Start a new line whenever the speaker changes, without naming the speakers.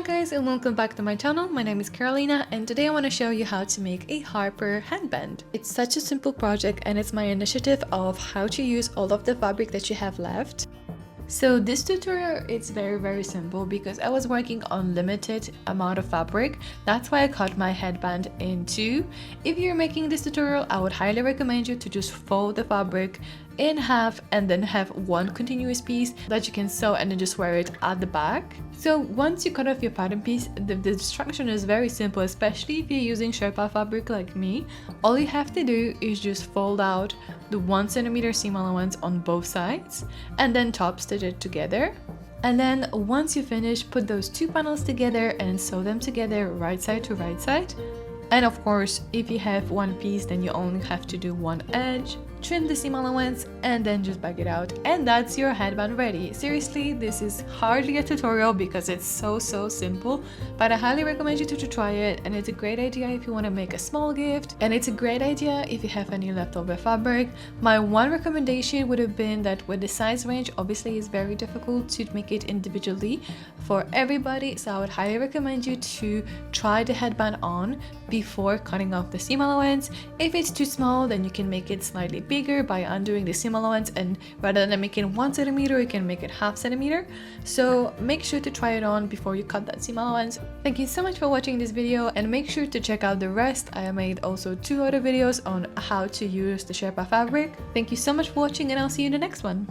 guys, and welcome back to my channel. My name is Carolina and today I want to show you how to make a Harper headband. It's such a simple project and it's my initiative of how to use all of the fabric that you have left. So this tutorial is very simple because I was working on limited amount of fabric. That's why I cut my headband in two. If you're making this tutorial, I would highly recommend you to just fold the fabric in half and then have one continuous piece that you can sew and then just wear it at the back. So once you cut off your pattern piece, the instruction is very simple, especially if you're using Sherpa fabric like me. All you have to do is just fold out the 1 centimeter seam allowance on both sides and then top stitch it together. And then once you finish, put those two panels together and sew them together right side to right side. And of course, if you have one piece, then you only have to do one edge, trim the seam allowance, and then just back it out, and that's your headband ready. Seriously, this is hardly a tutorial because it's so simple, but I highly recommend you to try it, and it's a great idea if you want to make a small gift, and it's a great idea if you have any leftover fabric. My one recommendation would have been that with the size range, obviously it's very difficult to make it individually for everybody, so I would highly recommend you to try the headband on before cutting off the seam allowance. If it's too small, then you can make it slightly bigger by undoing the seam allowance, and rather than making 1 centimeter, you can make it ½ centimeter. So make sure to try it on before you cut that seam allowance. Thank you so much for watching this video, and make sure to check out the rest. I made also 2 other videos on how to use the Sherpa fabric. Thank you so much for watching, and I'll see you in the next one.